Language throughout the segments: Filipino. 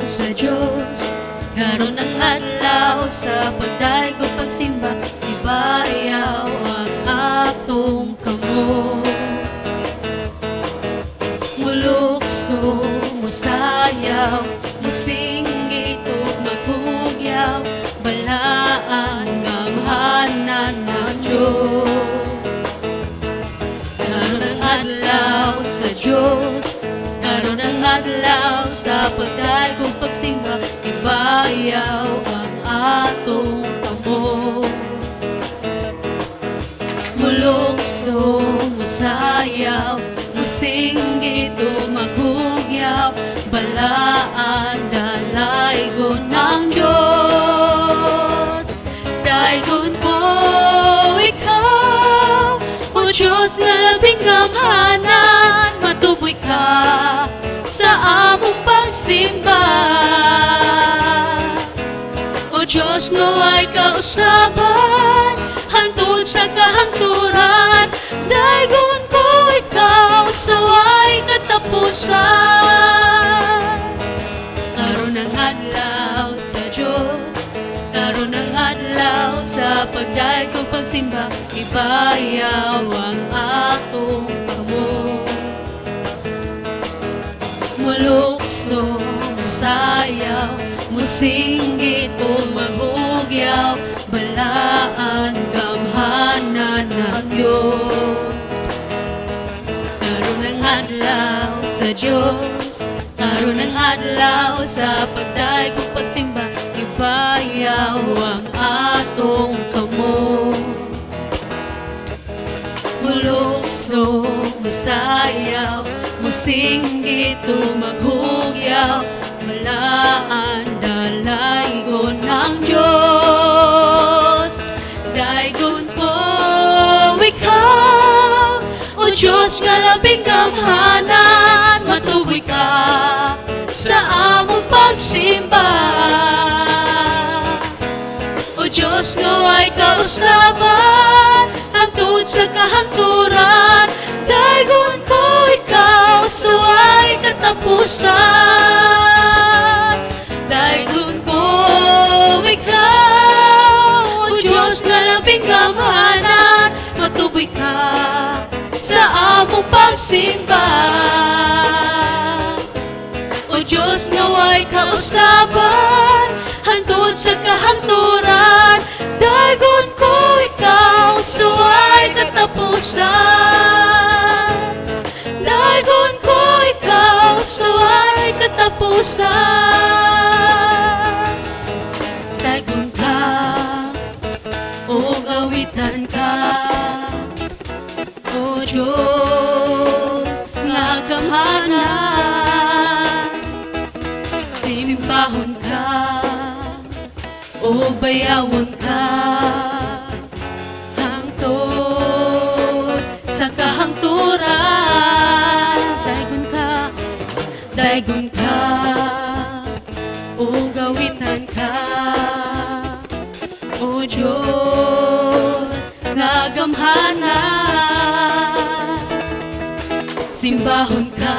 sa Diyos, karon ng adlaw sa pagdaig ug pagsimba, ibayaw ang atong kamo. Mulukso, musayaw, musinggit ug magugyaw, balaan ngamhanan ng Diyos. Karon ang adlaw sa Diyos, karon ang adlaw sa pagdaig ug pagsimba, ibayaw ang atong kamo. Mulukso, musayaw, musinggit ug maghugyaw, balaan dalaygon ng Diyos. Daygon ko ikaw, o Diyos nga labing gamhanan, matuboy ka sa among pagsimba. O Diyos nga way kausaban, hantod sa kahangturan, daygon ko ikaw sa way katapusan. Karon ang adlaw sa Diyos, karon ang adlaw sa pagdaig ug pagsimba, ibayaw ang atong kamo. Mulukso, musayaw, musinggit ug maghugyaw, balaan gamhanan ng Diyos. Karon ang adlaw sa Diyos, karon ang adlaw sa pagdaig ug pagsimba, ibayaw ang atong kamo. Mulukso, musayaw, musinggit ug maghugyaw, balaan dalaygon ng Diyos. Daygon ko ikaw, o Diyos nga labing gamhanan, matuboy ka sa among pagsimba. O Diyos nga way kausaban, hangtod sa kahangturan, daygon ko ikaw sa way katapusan. Daygon ko ikaw, o Diyos nga labing gamhanan, matuboy ka sa among pagsimba. O Diyos nga way kausaban, hantod sa kahangturan, daygon ko ikaw sa way katapusan. Daygon ko ikaw sa way katapusan. Daygon ka, o awitan ka, o Diyos nga gamhanan. Simbahon ka, o bayawon ka, hangtod sa kahangturan. Daygon ka, o gawitan ka, o Diyos nga gamhanan. Simbahon ka,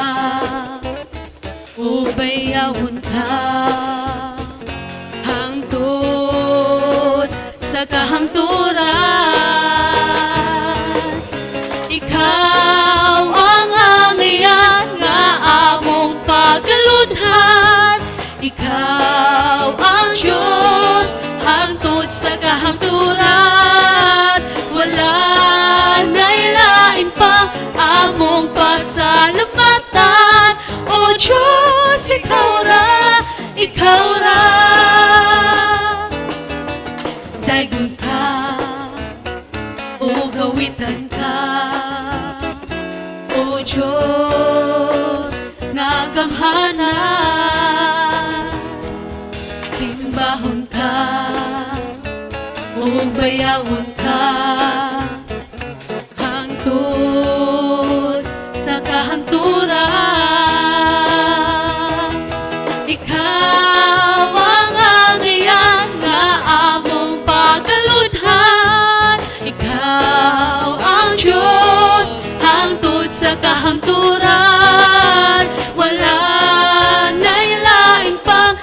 o bayawon ka, hangtod sa kahangturan. Ikaw ang angiyan nga among pagaludhan, ikaw ang Diyos hangtod sa kahangturan. Wala na'y lain pang among pasalamatan, o Diyos, ikaw ra, ikaw ra. Daygon ka, o gawitan ka, o Diyos nga gamhanan. Simbahon ka, o bayawon ka, hangtod sa kahangturan. Ikaw ang angiyan nga among pagaludhan, ikaw ang Diyos hangtod sa kahangturan. Wala na'y lain pang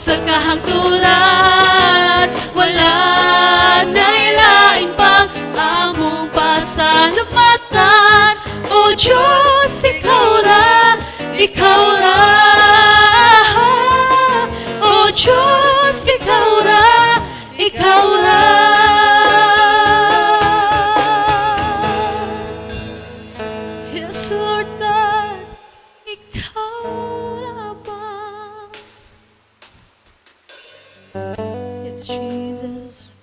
sa kahangturan. Wala na ilain pang among pasalamatan. O Diyos, Ikaw ra, Ikaw ra. O Diyos, Ikaw ra, Ikaw ra. Yes, Lord God, Ikaw lamang. Yes, Jesus,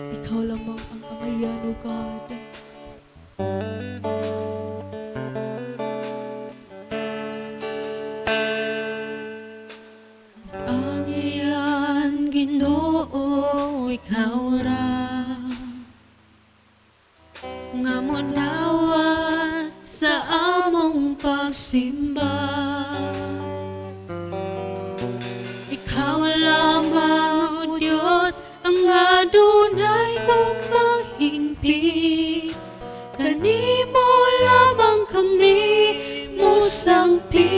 Ikaw lamang ang pangayan, O God. Ang iyan, Ginoo, Ikaw ra, nga modawat sa among pagsimba. Ikaw lamang, O Diyos, ang adunay kong maghingpit. Kanimo lamang kami musangpit.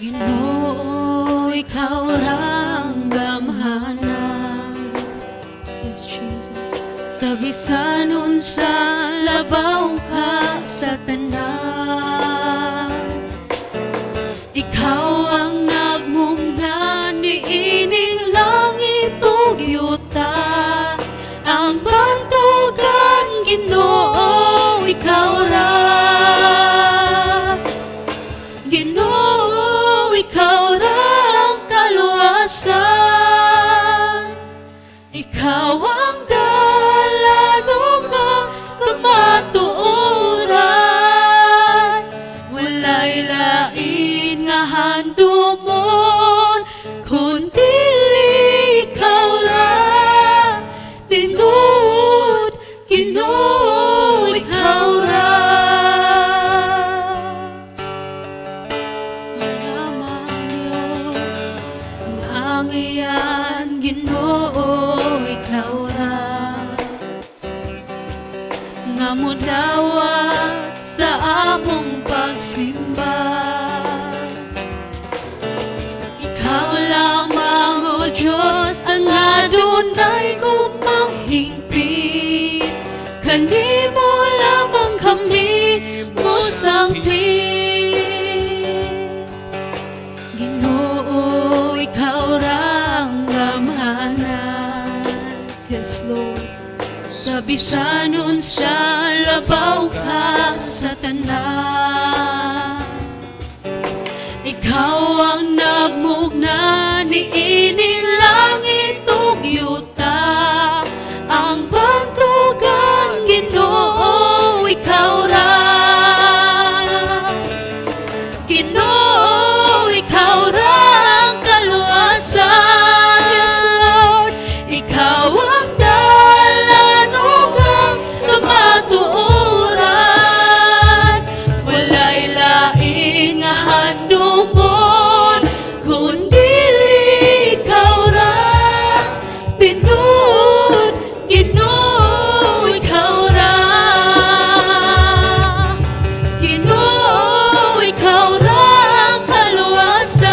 Ginoo, Ikaw ra ang gamhanan. Yes, Jesus. Sa bisan unsa labaw ka sa tanan. Ikaw ang nagmungna ni ining langit ug yuta. Ang bantugan, Ginoo, Ikaw ra. Ginoo, Ikaw ra ang kaluwasan. Ikaw ang dalan ug kamatuoran. Walay lain nga handumon kundi Ikaw ra. Tinud, Ginoo, Ikaw ra. Ang iyan, Ginoo, Ikaw ra, nga modawat sa among pagsimba. Ikaw lamang, O Diyos, ang adunay kong manghingpit. Kanimo lamang kami musangpit. Ginoo, Ikaw ra ang gamhanan. Yes, Lord. Sa bisan unsa labaw ka sa tanan. Ikaw ang nagmugna ni ining langit ug yuta. Ang bantugan, Ginoo, Ikaw ra. Ginoo, Ikaw ra ang kaluwasan. Yes, Lord. Ikaw ang dalan ug ang kamatuoran. Walay lain nga handumon kundi Ikaw ra. Tinud, Ginoo, Ikaw ra. Ginoo, Ikaw ra ang kaluwasan.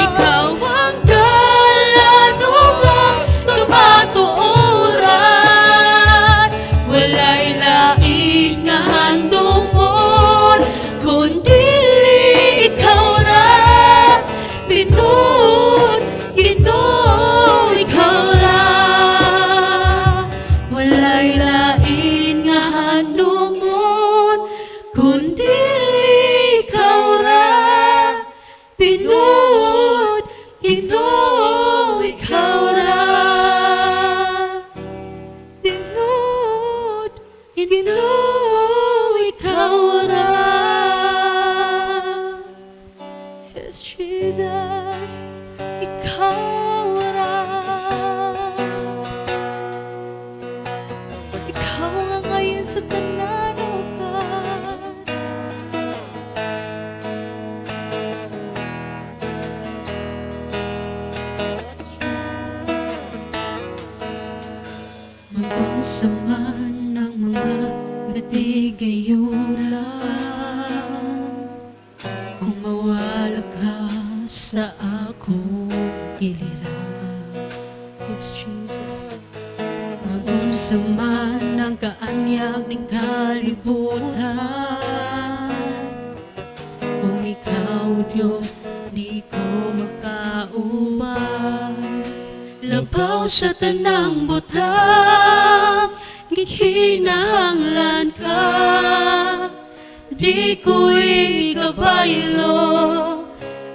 Ikaw ang dalan ug ang kamatuoran. Walay lain nga handumon kundi Ikaw ra. Tinud, Ginoo, Ikaw ra. Walay lain nga handumon kundi Ikaw ra. Tinud, Ginoo, Ikaw ra. Tinud, Ginoo, Ikaw ra. Yes, Jesus, Ikaw ra. Ikaw nga ngayon sa tanan, O God. Magunsa man ang mga di gayon lang. Kung mawala ka sa akong giliran. Yes, Jesus. Magunsa man ang kaanyag ng kalibutan. Kung ikaw, Diyos, di ko makaubay. Labaw sa tanang butang, gikinahanglan ka. Di ko ikabaylo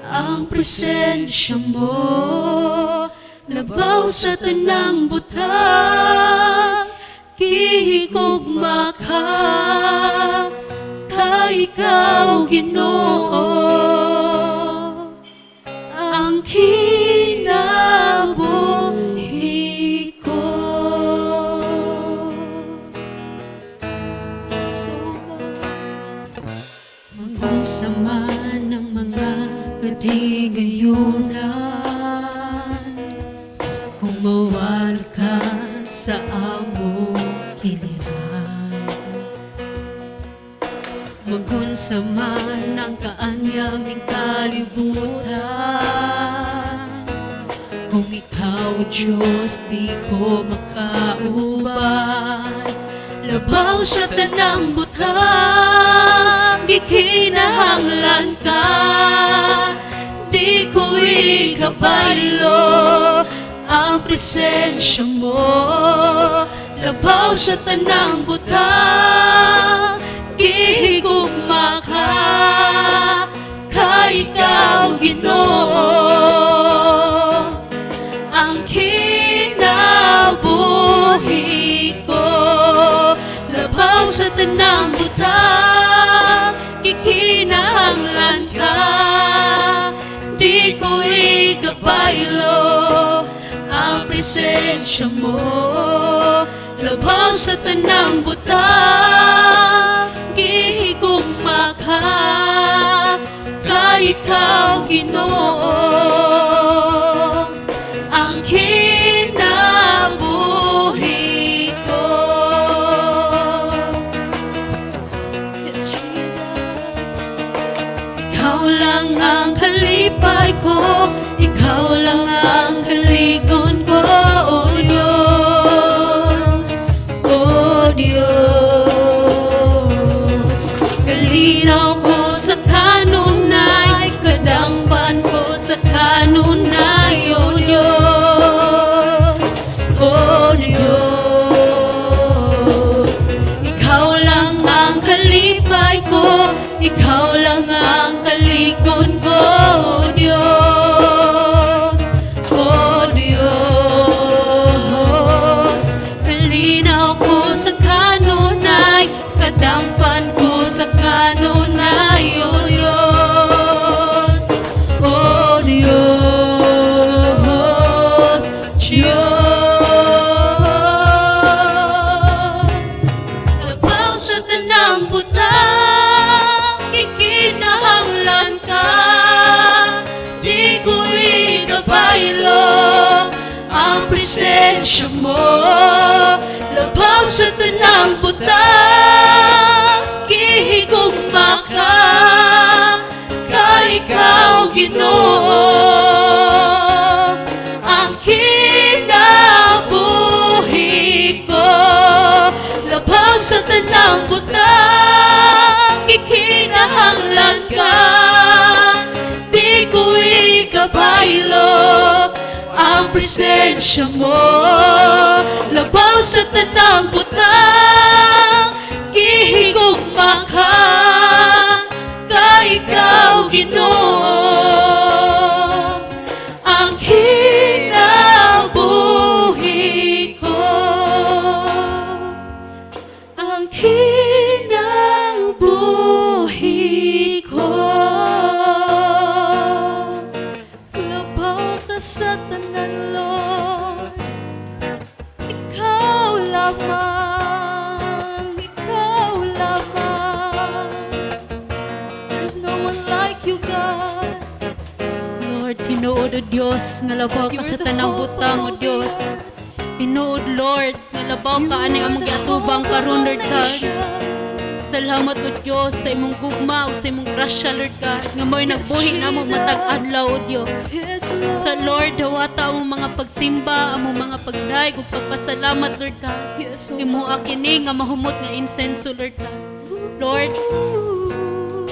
ang presensya mo. Labaw sa tanang butang, gihigugma ka. Ka ikaw, Ginoo, ang kinabuhi ko. So, magunsa man ang mga katigayunan, kung mawala ka sa among giliran. Magunsa man ang kaanyag ng kalibutan, kung ikaw, Diyos, di ko makaubay. Labaw sa tanang butang, gikinahanglan ka. Di ko ikabaylo ang presensya mo. Labaw sa tanang butang, gihigugma ka. Ka ikaw, Ginoo, ang kinabuhi ko. Labaw sa tanang butang, gikinahanglan ka. Di ko ikabaylo ang presensya mo. Labaw sa tanang butang, gihigugma ka. Ka ikaw, Ginoo, ang kinabuhi ko. Yes, Jesus. Ikaw lang ang kalipay ko, ikaw lang ang kaligon ko, oh Diyos, oh Diyos. Kalinaw ko sa kanunay, kadangpan ko sa kanunay, oh Diyos, oh Diyos. Ikaw lang ang kalipay ko, ikaw lang ang kaligon ko, oh Diyos, oh Diyos. Kalinaw ko sa kanunay, kadampan ko sa kanunay, oh Diyos, oh Diyos, Diyos. Labaw sa tanang butang, gikinahanglan ka. Di ko ikabaylo ang presensya mo. Labaw sa tanang butang, gihigugma ka. Ka ikaw, Ginoo, ang kinabuhi ko. Labaw sa tanang butang, gikinahanglan ka. Di ko ikabaylo ang presensya mo. Labaw sa tanang butang, gihigugma ka. Ka ikaw, Ginoo, ang kinabuhi ko, ang kinabuhi ko. Labaw ka sa tanan, Lord, ikaw lamang, ikaw lamang. There's no one like you, God. Lord, tinuod o Diyos, nga labaw ka sa tanang butang o Diyos. Tinuod, Lord, nga labaw ka ani ang magiatubang karon, Lord God. Salamat o Diyos sa imong gugma o sa imong grasya, Lord God. Nga mo'y nagbuhi na mo matag adlaw o Diyos. Yes, Lord. Sa Lord, hawata among mga pagsimba, among mga pagdaig ug pagpasalamat, Lord God. Yes, Lord. Imo akini nga mahumot nga insenso, Lord God. Lord,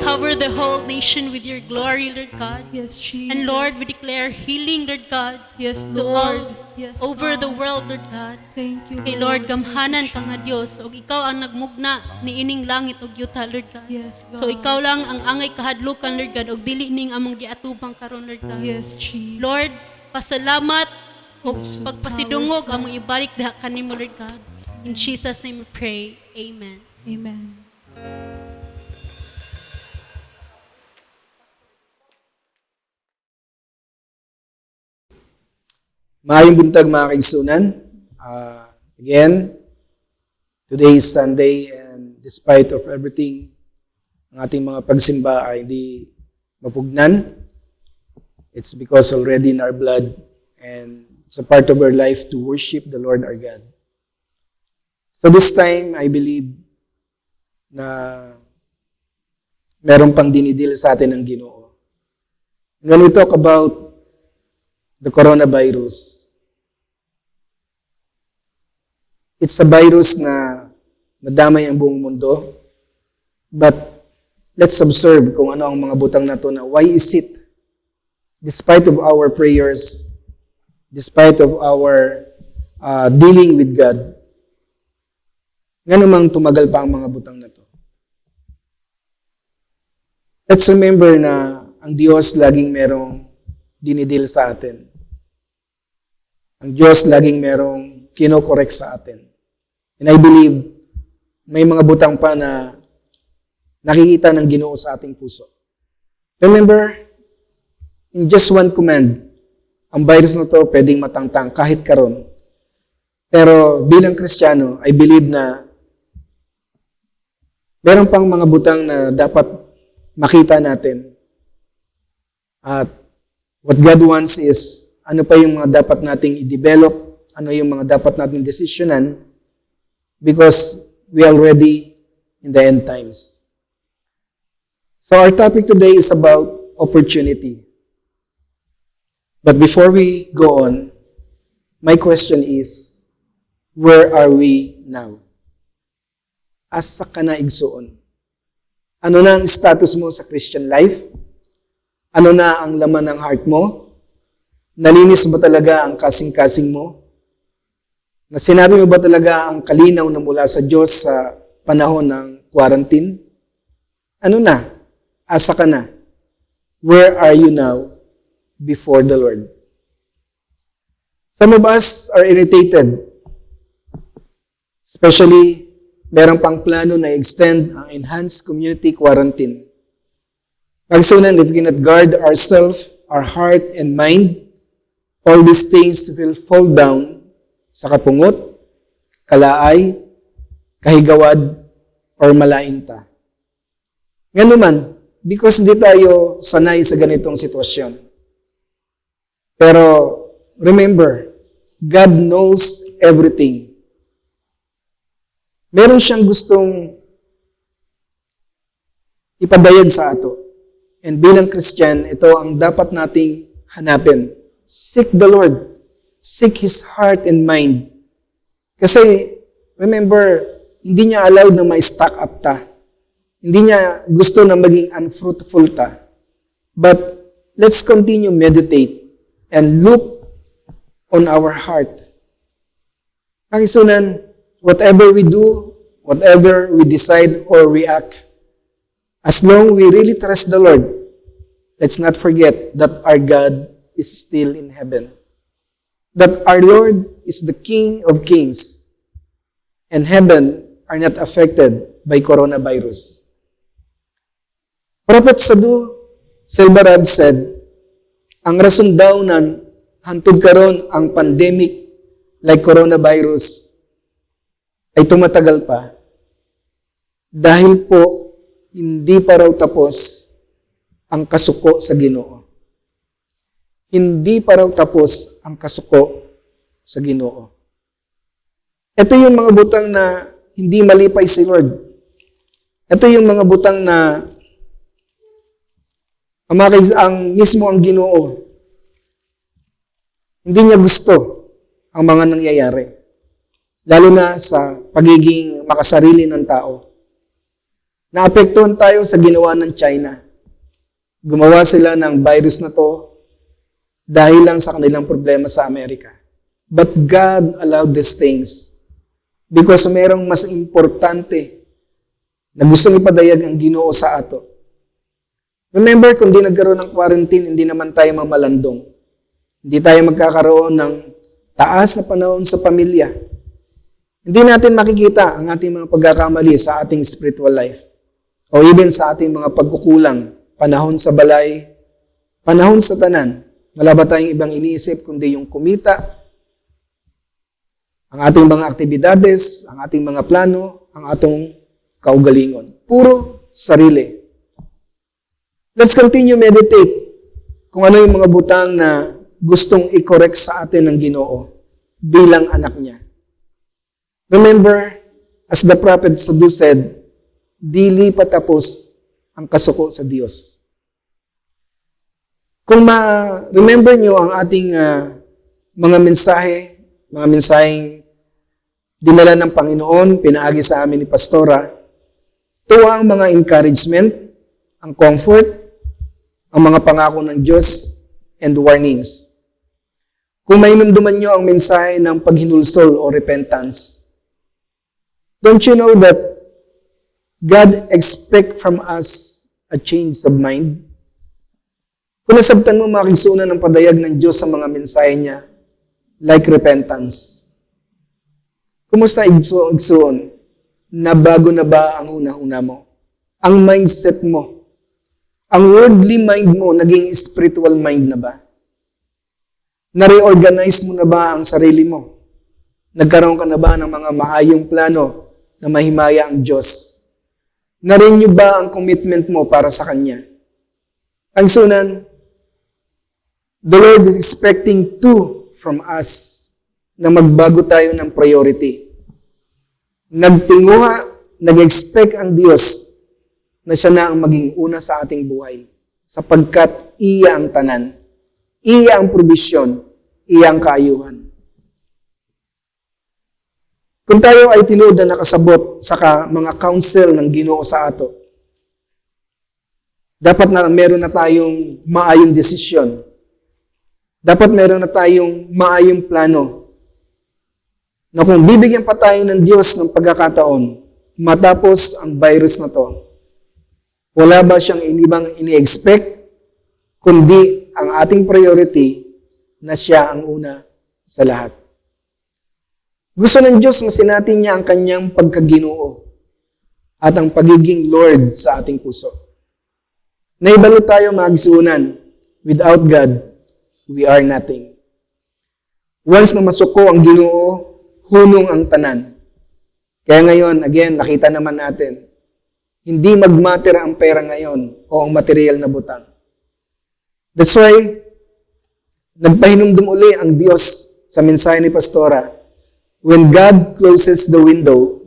cover the whole nation with your glory, Lord God. Yes, Jesus. And Lord, we declare healing, Lord God, Yes, to all Lord. Yes, over God. the world, Lord God. Thank you, Kay Lord, gamhanan ka nga Dios, ug ikaw ang nagmugna ni ining langit ug yuta, Lord God. Yes, God. So ikaw lang ang angay kahadlukan, Lord God, ug dili ning among giatubang karon, Lord God. Yes, Jesus. Lord, pasalamat ug So pagpasidungog powerful. among ibalik diha kanimo, Lord God. In Jesus' name we pray. Amen. Amen. Maayong buntag mga kaigsunan. Again, today is Sunday and despite of everything, ang ating mga pagsimba ay hindi mapugnan. It's because already in our blood and it's a part of our life to worship the Lord our God. So this time, I believe na meron pang dinidil sa atin ng Ginoo. When we talk about the coronavirus, it's a virus na nadamay ang buong mundo. But let's observe kung ano ang mga butang na to na why is it, despite of our prayers, despite of our dealing with God, nga namang tumagal pa ang mga butang na to. Let's remember na ang Diyos laging merong dinidil sa atin. Ang Diyos laging merong kinokorek sa atin. And I believe may mga butang pa na nakikita ng Ginoo sa ating puso. Remember, in just one command, ang virus na to pwedeng matangtang kahit karon. Pero bilang Kristiyano, I believe na meron pang mga butang na dapat makita natin. At what God wants is, ano pa yung mga dapat nating i-develop, ano yung mga dapat nating desisyonan, because we are already in the end times. So our topic today is about opportunity. But before we go on, my question is, where are we now? Asa ka na igsuon? Ano na ang status mo sa Christian life? Ano na ang laman ng heart mo? Nalinis ba talaga ang kasing-kasing mo? Nasinari mo ba talaga ang kalinaw na mula sa Diyos sa panahon ng quarantine? Ano na? Asa ka na? Where are you now before the Lord? Some of us are irritated. Especially, merong pang plano na extend ang enhanced community quarantine. Pagsunan, if we cannot guard ourselves, our heart and mind, all these things will fall down sa kapungot, kalaay, kahigawad, or malainta. Nga naman, because hindi tayo sanay sa ganitong sitwasyon. Pero remember, God knows everything. Meron siyang gustong ipadayag sa ato. And bilang Christian, ito ang dapat nating hanapin. Seek the Lord. Seek His heart and mind. Kasi, remember, hindi niya allowed na may stock up ta. Hindi niya gusto na maging unfruitful ta. But, let's continue meditate and look on our heart. Pakisunan, whatever we do, whatever we decide or react, as long we really trust the Lord, let's not forget that our God is still in heaven. That our Lord is the King of Kings. And heaven are not affected by coronavirus. Prophet Sadu Silbarad said, ang rason daw na hantod karon ang pandemic like coronavirus ay tumatagal pa dahil po hindi pa raw tapos ang kasuko sa Ginoo. Hindi pa raw tapos ang kasuko sa Ginoo. Ito yung mga butang na hindi malipay si Lord. Ito yung mga butang na ang mismo ang Ginoo, hindi niya gusto ang mga nangyayari. Lalo na sa pagiging makasarili ng tao. Naapektuhan tayo sa ginawa ng China. Gumawa sila ng virus na to dahil lang sa kanilang problema sa Amerika. But God allowed these things because merong mas importante na gustong ipadayag ang Ginoo sa ato. Remember, kung di nagkaroon ng quarantine, hindi naman tayo mamalandong. Hindi tayo magkakaroon ng taas na panahon sa pamilya. Hindi natin makikita ang ating mga pagkakamali sa ating spiritual life. O even sa ating mga pagkukulang, panahon sa balay, panahon sa tanan. Wala ba tayong ibang iniisip kundi yung kumita, ang ating mga aktibidades, ang ating mga plano, ang atong kaugalingon. Puro sarili. Let's continue meditate kung ano yung mga butang na gustong i-correct sa atin ng Ginoo bilang anak niya. Remember, as the prophet Sadu said, dili patapos ang kasuko sa Diyos. Kung ma-remember nyo ang ating mga mensaheng dinala ng Panginoon, pinaagi sa amin ni Pastora, tuwa ang mga encouragement, ang comfort, ang mga pangako ng Diyos, and warnings. Kung mainumduman nyo ang mensahe ng paghinulsol o repentance, don't you know that God expects from us a change of mind? Kung nasabtan mo makikisunan ng padayag ng Diyos sa mga mensahe niya, like repentance. Kumusta igsuon? Nabago na ba ang una-una mo? Ang mindset mo? Ang worldly mind mo, naging spiritual mind na ba? Na-reorganize mo na ba ang sarili mo? Nagkaroon ka na ba ng mga maayong plano na mahimaya ang Diyos? Na-renew ba ang commitment mo para sa Kanya? Ang sunan, the Lord is expecting from us na magbago tayo ng priority. Nagtinguha, nag-expect ang Diyos na siya na ang maging una sa ating buhay. Sapagkat iya ang tanan, iya ang probisyon, iya ang kaayuhan. Kung tayo ay tinuod na nakasabot sa mga counsel ng Ginoo sa ato, dapat na meron na tayong maayong desisyon. Dapat meron na tayong maayong plano. Na kung bibigyan pa tayo ng Diyos ng pagkakataon, matapos ang virus na to, wala ba siyang inibang ini-expect, kundi ang ating priority na siya ang una sa lahat. Gusto ng Diyos masinatin niya ang kanyang pagkaginoo at ang pagiging Lord sa ating puso. Naibalo tayo magsuunan, without God, we are nothing. Once na masuko ang Ginoo, hunong ang tanan. Kaya ngayon, again, nakita naman natin, hindi mag-matter ang pera ngayon o ang material na butang. That's why, nagpahinumdum uli ang Diyos sa mensahe ni Pastora. When God closes the window,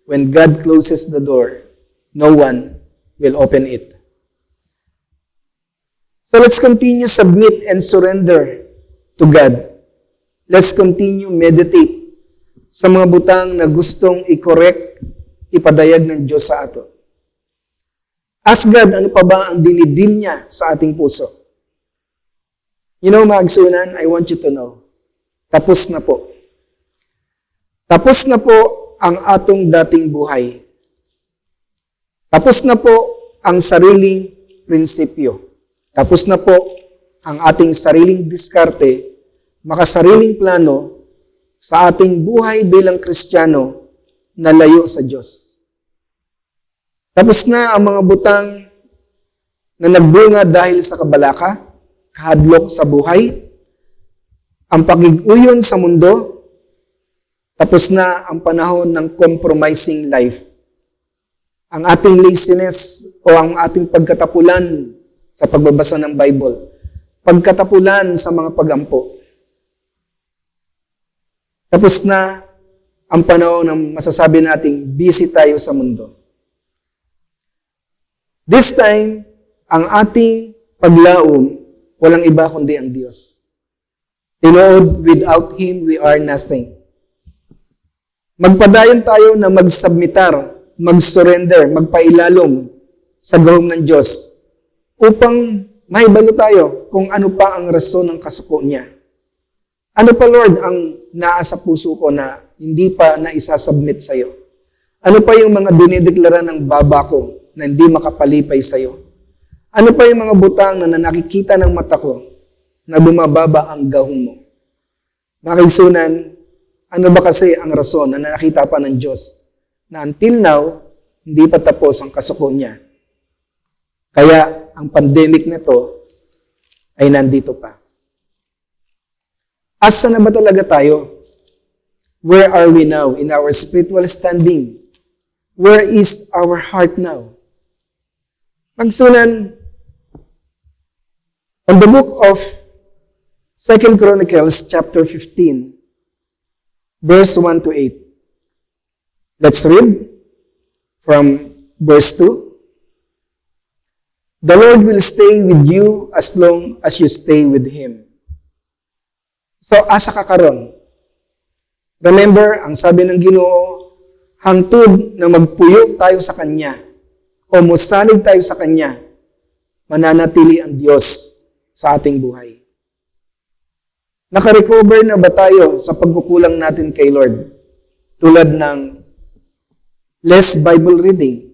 when God closes the door, no one will open it. So let's continue submit and surrender to God. Let's continue meditate sa mga butang na gustong i-correct, ipadayag ng Diyos sa ato. Ask God, ano pa ba ang dinidil niya sa ating puso? You know, magsunan, I want you to know, tapos na po. Tapos na po ang atong dating buhay. Tapos na po ang sariling prinsipyo. Tapos na po ang ating sariling diskarte, makasariling plano sa ating buhay bilang Kristiyano na layo sa Diyos. Tapos na ang mga butang na nagbunga dahil sa kabalaka, kahadlok sa buhay, ang pagig-uyon sa mundo, tapos na ang panahon ng compromising life. Ang ating laziness o ang ating pagkatapulan sa pagbabasa ng Bible, pagkatapulan sa mga pagampo. Tapos na ang panahon ng masasabi nating busy tayo sa mundo. This time, ang ating paglaom, walang iba kundi ang Diyos. Tinood, without Him, we are nothing. Magpadayon tayo na magsubmitar, mag-surrender, magpailalom sa gahong ng Diyos upang mahibalo tayo kung ano pa ang rason ng kasuko niya. Ano pa, Lord, ang naasa puso ko na hindi pa na isasubmit sa iyo? Ano pa yung mga dinideklara ng baba ko na hindi makapalipay sa iyo? Ano pa yung mga butang na nakikita ng mata ko na bumababa ang gahong mo? Mga kaigsunan, ano ba kasi ang rason na nakita pa ng Diyos na until now, hindi pa tapos ang kasuko niya? Kaya ang pandemic na to ay nandito pa. Asa na ba talaga tayo? Where are we now in our spiritual standing? Where is our heart now? Magsunan, on the book of 2 Chronicles chapter 15, verse 1 to 8. Let's read from verse 2. The Lord will stay with you as long as you stay with Him. So, asa ka karon? Remember, ang sabi ng Ginoo, hangtod na magpuyo tayo sa Kanya o musalig tayo sa Kanya, mananatili ang Diyos sa ating buhay. Nakarecover na ba tayo sa pagkukulang natin kay Lord? Tulad ng less Bible reading,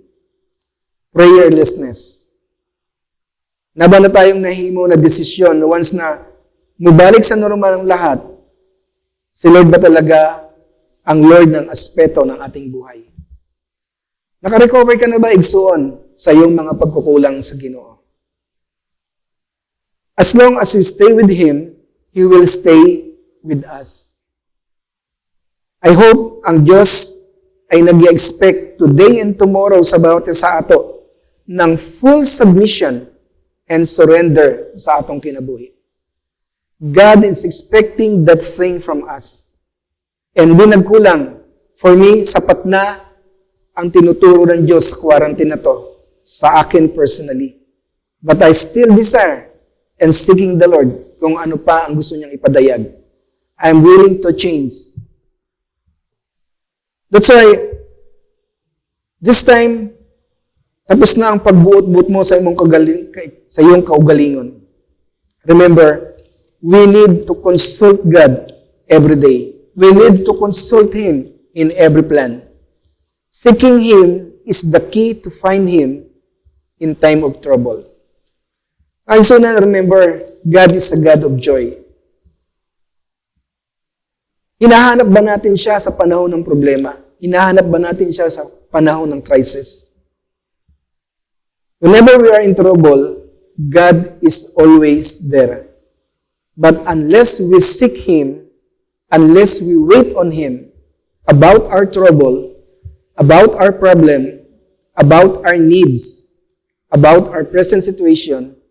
prayerlessness. Na ba na tayong nahimo na desisyon once na mubalik sa normal ang lahat, si Lord ba talaga ang Lord ng aspeto ng ating buhay? Nakarecover ka na ba, igsuon, sa iyong mga pagkukulang sa Ginoo? As long as you stay with Him, He will stay with us. I hope ang Diyos ay nag-expect today and tomorrow sa bawat isa ato ng full submission and surrender sa atong kinabuhi. God is expecting that thing from us. And di nagkulang. For me, sapat na ang tinuturo ng Diyos sa quarantine na to sa akin personally. But I still desire and seeking the Lord kung ano pa ang gusto niyang ipadayag. I'm willing to change. That's why, this time, tapos na ang pagbuot-buot mo sa iyong kaugalingon. Remember, we need to consult God every day. We need to consult Him in every plan. Seeking Him is the key to find Him in time of trouble. Also na remember, God is a God of joy. Hinahanap ba natin siya sa panahon ng problema? Hinahanap ba natin siya sa panahon ng crisis? Whenever we are in trouble, God is always there. But unless we seek Him, unless we wait on Him about our trouble, about our problem, about our needs, about our present situation,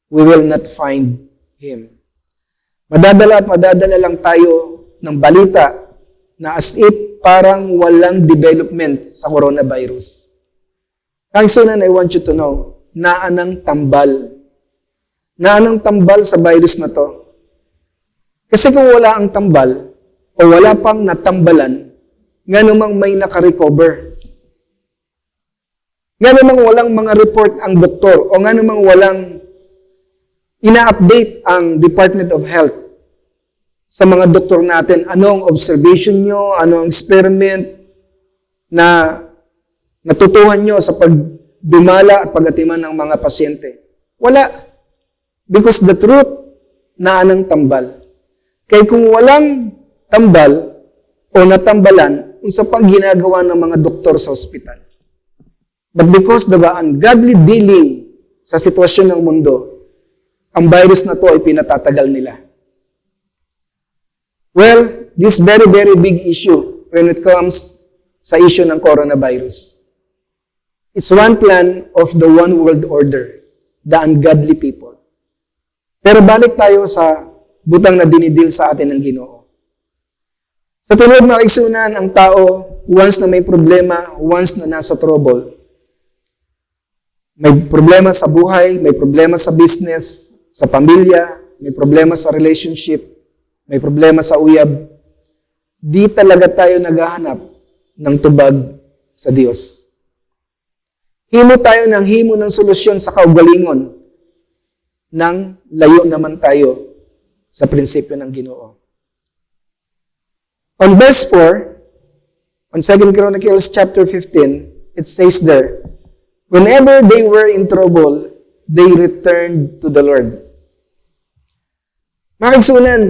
we will not find Him. Madadala at madadala lang tayo ng balita na as if parang walang development sa coronavirus. Kangsunan, I want you to know, naanang tambal. Naanang tambal sa virus na to. Kasi kung wala ang tambal, o wala pang natambalan, nga namang may nakarecover. Nga namang walang mga report ang doktor, o nga namang walang ina-update ang Department of Health sa mga doktor natin. Ano ang observation nyo, ano ang experiment na natutuhan nyo sa pagdumala at pagatiman ng mga pasyente. Wala. Because the truth, naanang tambal. Kaya kung walang tambal o natambalan, unsa pang ginagawa ng mga doktor sa ospital. But because the ungodly dealing sa sitwasyon ng mundo, ang virus na to ay pinatatagal nila. Well, this very, very big issue when it comes sa issue ng coronavirus. It's one plan of the one world order, the ungodly people. Pero balik tayo sa butang na dinidil sa atin ng Ginoo. Sa tunod mga kaigsunan, ang tao, once na may problema, once na nasa trouble, May problema sa buhay, may problema sa business, sa pamilya, may problema sa relationship, may problema sa uyab. Di talaga tayo naghahanap ng tubag sa Diyos. Himo tayo ng solusyon sa kaugalingon nang layo naman tayo sa prinsipyo ng Ginoo. On verse 4, on 2 Chronicles chapter 15, it says there, whenever they were in trouble, they returned to the Lord. Mga kaigsunan,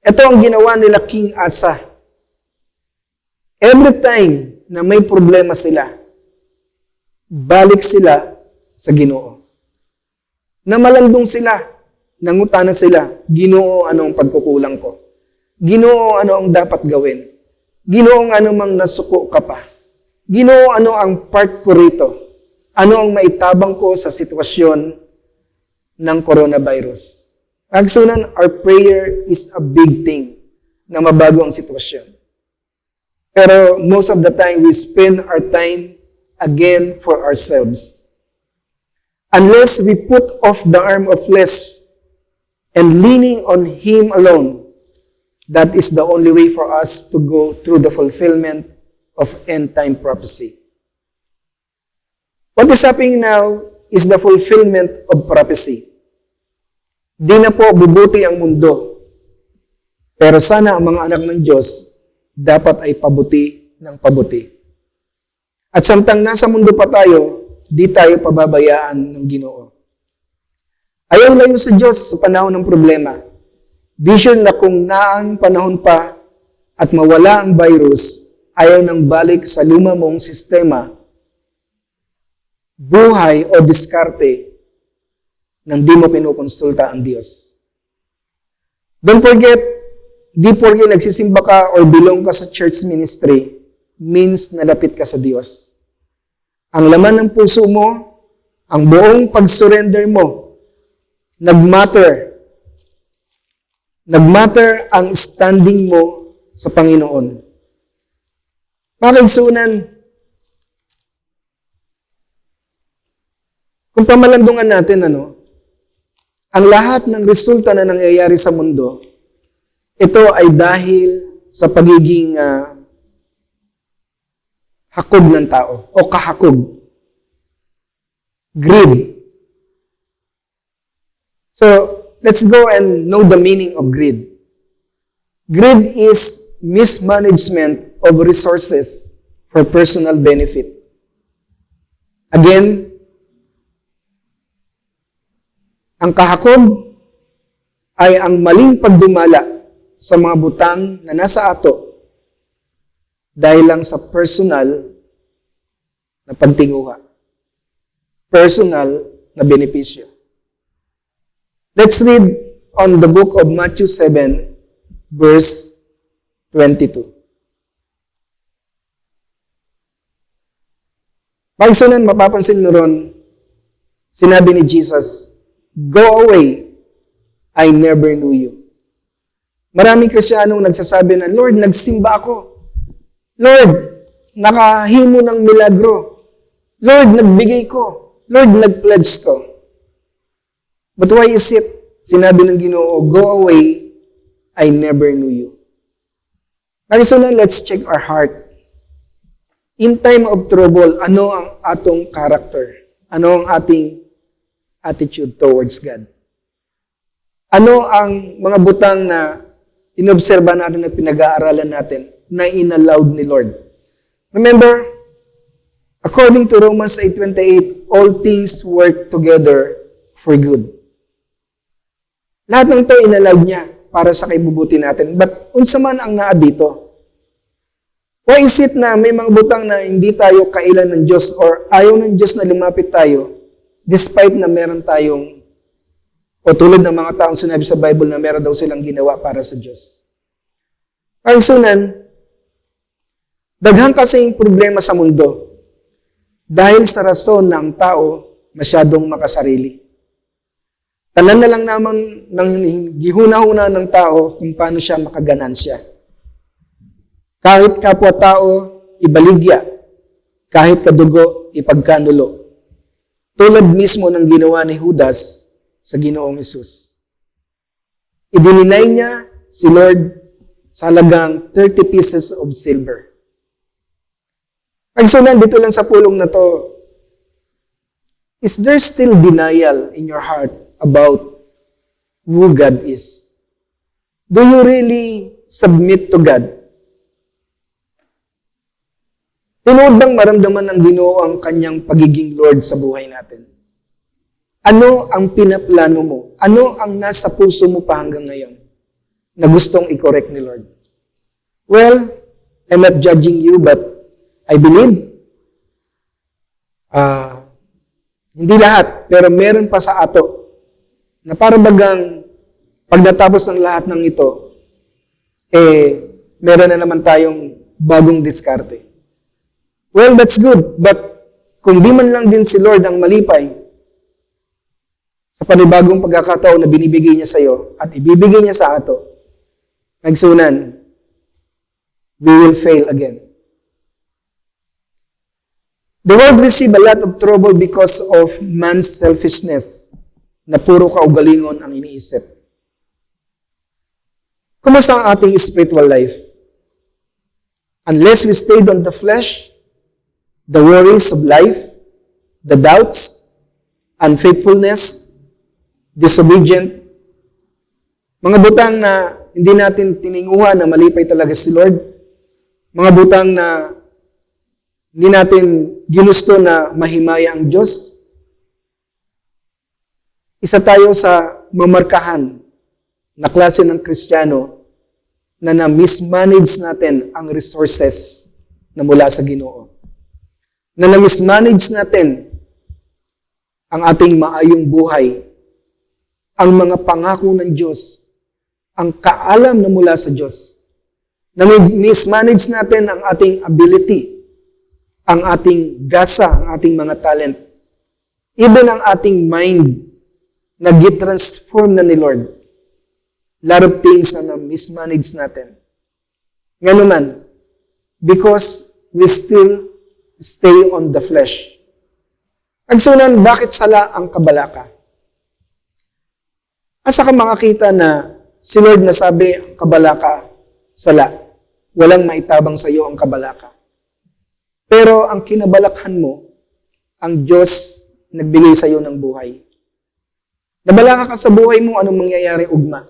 ito ang ginawa nila King Asa. Every time na may problema sila, balik sila sa Ginoo. Namalandong sila, nangutana sila, Ginoo, ano ang pagkukulang ko? Ginoo, ano ang dapat gawin? Ginoo, ano mang nasuko ka pa? Ginoo, ano ang part ko rito? Ano ang maitabang ko sa sitwasyon ng coronavirus? Agsunan, our prayer is a big thing na mabago ang sitwasyon. Pero most of the time, we spend our time again for ourselves. Unless we put off the arm of flesh and leaning on Him alone, that is the only way for us to go through the fulfillment of end-time prophecy. What is happening now is the fulfillment of prophecy. Di na po bubuti ang mundo. Pero sana ang mga anak ng Diyos dapat ay pabuti ng pabuti. At samtang nasa mundo pa tayo, di tayo pababayaan ng Ginoo. Ayaw layo sa Diyos sa panahon ng problema. Vision na kung naang panahon pa at mawala ang virus, ayaw nang balik sa luma mong sistema, buhay o diskarte nang di mo kinukonsulta ang Diyos. Don't forget, di porke nagsisimba ka or belong ka sa church ministry, means nalapit ka sa Diyos. Ang laman ng puso mo, ang buong pag-surrender mo, nagmatter ang standing mo sa Panginoon. Mga kaigsunan, kung pamalandungan natin, ang lahat ng resulta na nangyayari sa mundo, ito ay dahil sa pagiging hakog ng tao o kahakog. Greed. So, let's go and know the meaning of greed. Greed is mismanagement of resources for personal benefit. Again, ang kahakog ay ang maling pagdumala sa mga butang na nasa ato dahil lang sa personal na pagtinguha. Personal na benepisyo. Let's read on the book of Matthew 7, verse 22. Pagsunan, mapapansin mo ron, sinabi ni Jesus, "Go away, I never knew you." Maraming Kristiyanong nagsasabi na, Lord, nagsimba ako. Lord, nakahimo ng milagro. Lord, nagbigay ko. Lord, nagpledge ko. But why is it? Sinabi ng Ginoo, "Go away, I never knew you." Pagsunan, let's check our heart. In time of trouble, ano ang atong character? Ano ang ating attitude towards God? Ano ang mga butang na inobserba natin na pinag-aaralan natin na inallowed ni Lord? Remember, according to Romans 8:28, all things work together for good. Lahat ng to inallowed niya para sa kaibubuti natin. But unsa man ang naa dito? Why is it na may mga butang na hindi tayo kailan ng Diyos or ayaw ng Diyos na lumapit tayo despite na meron tayong o tulad ng mga taong sinabi sa Bible na meron daw silang ginawa para sa Diyos. Ang sunan, daghang kasing problema sa mundo dahil sa rason ng tao masyadong makasarili. Tanan na lang naman ng gihuna-huna ng tao kung paano siya makaganansya. Kahit kapwa-tao, ibaligya. Kahit kadugo, ipagkanulo. Tulad mismo ng ginawa ni Judas sa Ginoong Hesus. Idininay niya si Lord sa halagang 30 pieces of silver. Pagsunan dito lang sa pulong na to, is there still denial in your heart about who God is? Do you really submit to God? Tinuod bang maramdaman ng Ginoo ang kanyang pagiging Lord sa buhay natin? Ano ang pinaplano mo? Ano ang nasa puso mo pa hanggang ngayon na gustong i-correct ni Lord? Well, I'm not judging you, but I believe, hindi lahat, pero meron pa sa ato na para bagang pag natapos ng lahat ng ito, meron na naman tayong bagong diskarte. Well, that's good, but kung di man lang din si Lord ang malipay sa panibagong pagkakataon na binibigay niya sa iyo at ibibigay niya sa ato, magsunan, we will fail again. The world receive a lot of trouble because of man's selfishness na puro kaugalingon ang iniisip. Kumusta ang ating spiritual life? Unless we stayed on the flesh, the worries of life, the doubts, unfaithfulness, disobedient, mga butang na hindi natin tininguhan na malipay talaga si Lord, mga butang na hindi natin ginusto na mahimaya ang Diyos, isa tayo sa mamarkahan na klase ng Kristiyano na na-mismanage natin ang resources na mula sa Ginoo. Na na-mismanage natin ang ating maayong buhay, ang mga pangako ng Diyos, ang kaalam na mula sa Diyos. Na-mismanage natin ang ating ability, ang ating gasa, ang ating mga talent, even ang ating mind na get-transform na ni Lord. Lot of things na na-mismanage natin. Nga naman, because we still stay on the flesh. Agsunan, bakit sala ang kabalaka? Asa ka makakita na si Lord nasabi, kabalaka, sala. Walang maitabang sa iyo ang kabalaka. Pero ang kinabalakhan mo, ang Diyos nagbigay sa iyo ng buhay. Nabalaka ka sa buhay mo, anong mangyayari ugma?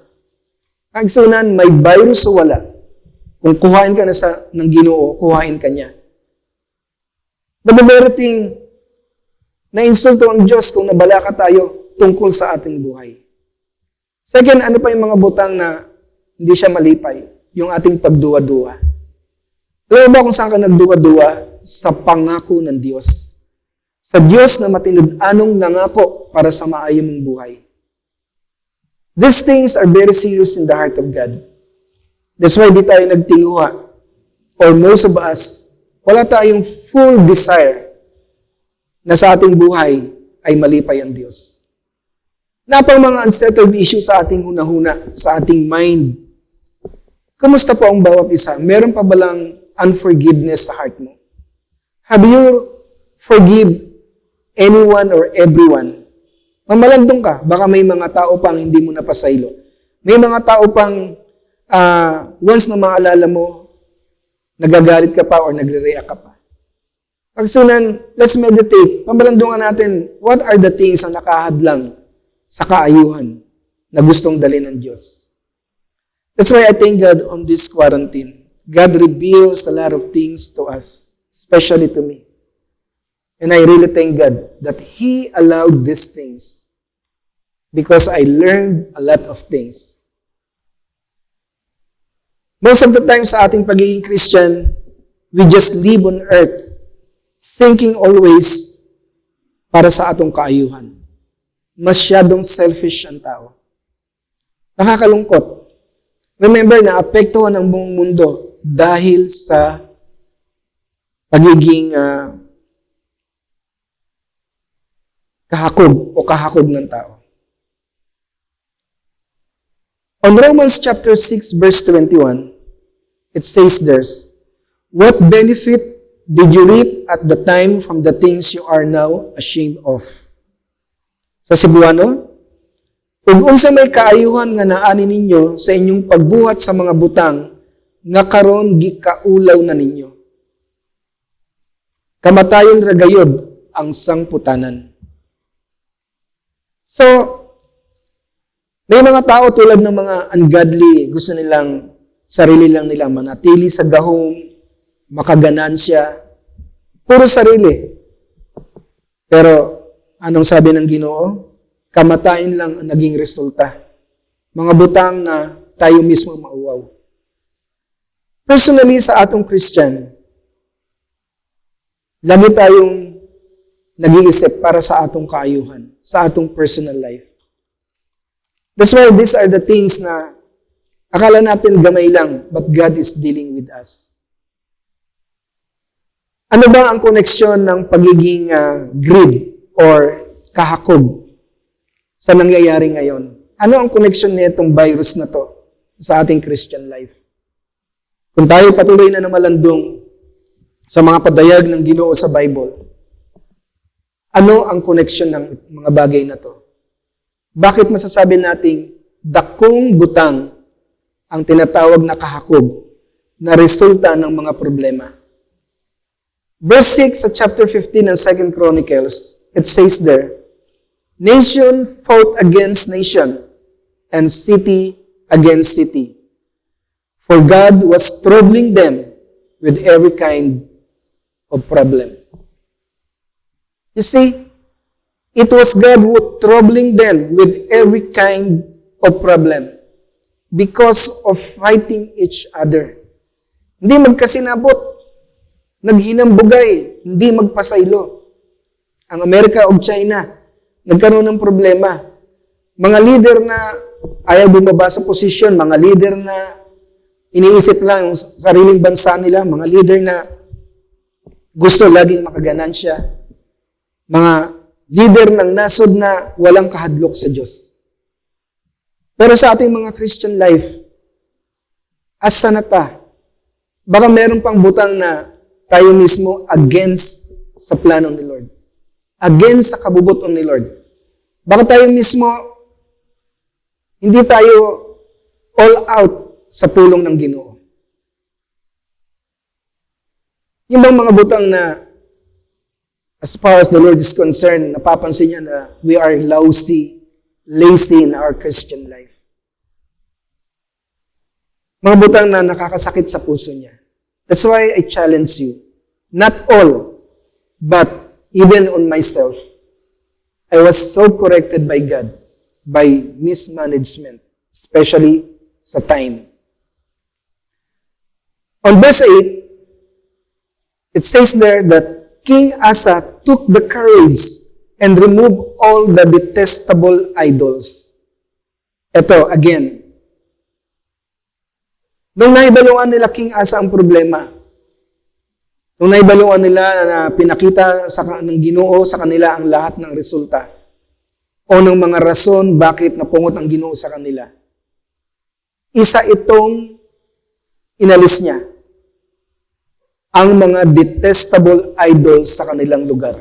Agsunan, may virus o wala. Kung kuhain ka na ng Ginoo, kuhain ka niya. But the very thing, na-insulto ang Diyos kung nabalaka tayo tungkol sa ating buhay. Second, ano pa yung mga butang na hindi siya malipay? Yung ating pagduwa-duwa. Alam mo ba kung saan ka nagduwa-duwa? Sa pangako ng Diyos. Sa Diyos na matinod-anong nangako para sa maayos mong buhay. These things are very serious in the heart of God. That's why di tayo nagtinguha. Or most of us, wala tayong full desire na sa ating buhay ay malipay ang Diyos. Napang mga unsettled issues sa ating hunahuna, sa ating mind. Kumusta po ang bawat isa? Meron pa balang unforgiveness sa heart mo? Have you forgive anyone or everyone? Mamalandong ka, baka may mga tao pang hindi mo napasaylo. May mga tao pang once na maalala mo, nagagalit ka pa or nagre-react ka pa. Pagsunan, let's meditate. Pamalandungan natin, what are the things na nakahadlang sa kaayuhan na gustong dalhin ng Diyos? That's why I thank God on this quarantine. God reveals a lot of things to us, especially to me. And I really thank God that He allowed these things because I learned a lot of things. Most of the time sa ating pagiging Christian, we just live on earth thinking always para sa atong kaayuhan. Masyadong selfish ang tao. Nakakalungkot. Remember na apektuhan ang buong mundo dahil sa pagiging kahakog ng tao. On Romans chapter 6 verse 21, it says there's, what benefit did you reap at the time from the things you are now ashamed of? sa Cebuano, ug unsa may kaayuhan nga naani ninyo sa inyong pagbuhat sa mga butang nga karon gikaulaw na ninyo. Kamatayon ra gayod ang sangputanan. So, may mga tao tulad ng mga ungodly, gusto nilang sarili lang nila manatili sa gahom, makaganansya, puro sarili. Pero anong sabi ng Ginoo? Kamatayon lang ang naging resulta. Mga butang na tayo mismo mauwaw. Personally, sa atong Christian, lagi tayong nag-iisip para sa atong kaayuhan, sa atong personal life. That's why these are the things na akala natin gamay lang, but God is dealing with us. Ano ba ang koneksyon ng pagiging greed or kahakog sa nangyayari ngayon? Ano ang koneksyon nitong virus na to sa ating Christian life? Kung tayo patuloy na malandong sa mga padayag ng Ginoo sa Bible, ano ang koneksyon ng mga bagay na to? Bakit masasabi nating dakong butang ang tinatawag na kahakog na resulta ng mga problema? Verse 6 sa chapter 15 ng 2 Chronicles, it says there, nation fought against nation, and city against city. For God was troubling them with every kind of problem. You see, it was God who was troubling them with every kind of problem because of fighting each other. Hindi magkasinabot, naghinambugay, hindi magpasaylo. Ang Amerika o China, nagkaroon ng problema. Mga leader na ayaw bumaba sa posisyon, mga leader na iniisip lang yung sariling bansa nila, mga leader na gusto laging makaganansya, mga leader ng nasod na walang kahadlok sa Diyos. Pero sa ating mga Christian life, asa na ta? Baka meron pang butang na tayo mismo against sa plano ni Lord. Against sa kabubuton ni Lord. Baka tayo mismo, hindi tayo all out sa pulong ng Ginoo. Yung bang mga butang na as far as the Lord is concerned, napapansin niya na we are lazy in our Christian life. Mga butang na nakakasakit sa puso niya. That's why I challenge you. Not all, but even on myself. I was so corrected by God by mismanagement, especially sa time. On verse 8, it says there that King Asa took the courage and removed all the detestable idols. Ito, again. Nung naibaluan nila King Asa ang problema, nung naibaluan nila na pinakita ng Ginoo sa kanila ang lahat ng resulta o ng mga rason bakit napungot ang Ginoo sa kanila, isa itong inalis niya ang mga detestable idols sa kanilang lugar.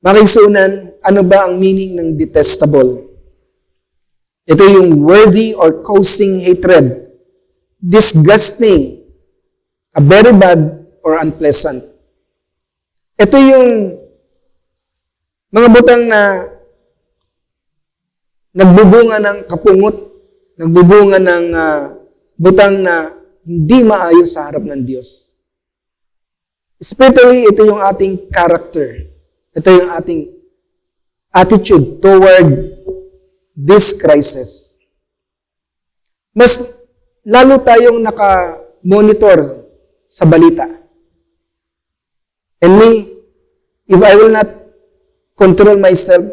Makisunan, ano ba ang meaning ng detestable? Ito yung worthy or causing hatred, disgusting, a very bad or unpleasant. Ito yung mga butang na nagbubunga ng kapungot, nagbubunga ng butang na hindi maayos sa harap ng Diyos. Especially, ito yung ating character. Ito yung ating attitude toward this crisis. Mas lalo tayong naka-monitor sa balita. And me, if I will not control myself,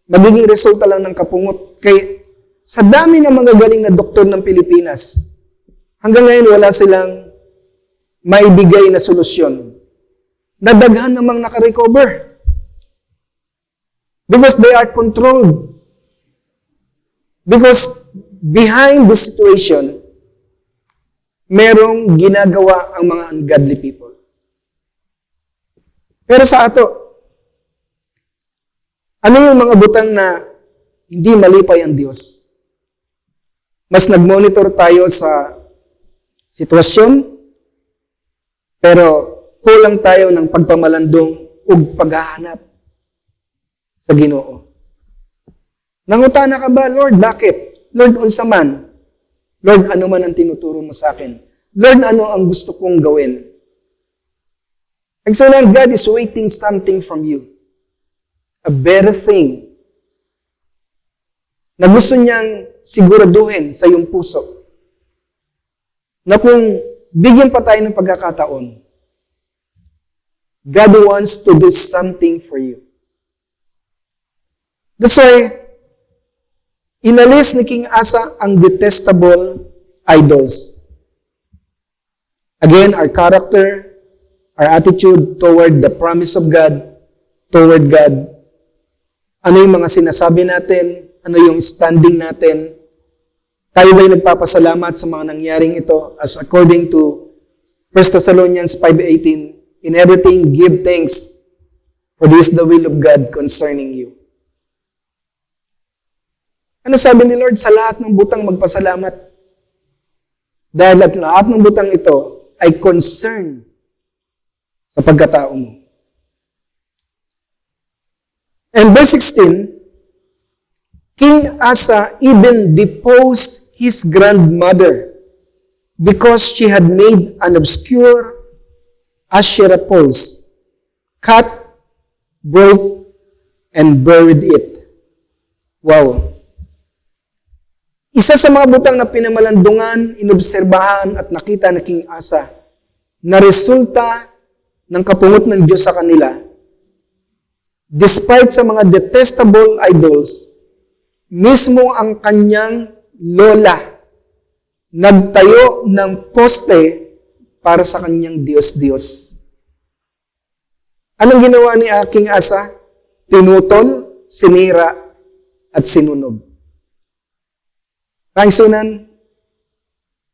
magiging resulta lang ng kapungot. Kaya sa dami ng mga galing na doktor ng Pilipinas, hanggang ngayon wala silang maibigay na solusyon. Nadaghan namang nakarecover. Because they are controlled. Because behind this situation, merong ginagawa ang mga ungodly people. Pero sa ato, Ano yung mga butang na hindi malipay ang Diyos? Mas nag-monitor tayo sa sitwasyon, pero kulang tayo ng pagpamalandong o paghahanap sa Ginoo. Nangutana ka ba, Lord, bakit? Lord, unsa man? Lord, ano man ang tinuturo mo sa akin? Lord, ano ang gusto kong gawin? Actually, God is waiting something from you. A better thing na gusto niyang siguraduhin sa iyong puso. Na kung bigyan pa tayo ng pagkakataon, God wants to do something for you. That's why, inalis ni King Asa ang detestable idols. Again, our character, our attitude toward the promise of God, toward God, ano yung mga sinasabi natin, ano yung standing natin, tayo ba'y nagpapasalamat sa mga nangyaring ito as according to 1 Thessalonians 5:18, in everything give thanks, for this is the will of God concerning you. Ano sabi ni Lord? Sa lahat ng butang magpasalamat. Dahil at lahat ng butang ito ay concern sa pagkatao mo. And verse 16, King Asa even deposed his grandmother because she had made an obscure Asherah poles, cut, broke, and buried it. Wow. Isa sa mga butang na pinamalandungan, inobserbahan at nakita na King Asa na resulta ng kapungot ng Diyos sa kanila. Despite sa mga detestable idols, mismo ang kanyang lola nagtayo ng poste para sa kanyang Diyos-Diyos. Anong ginawa ni King Asa? Pinutol, sinira, at sinunog. Kaisunan,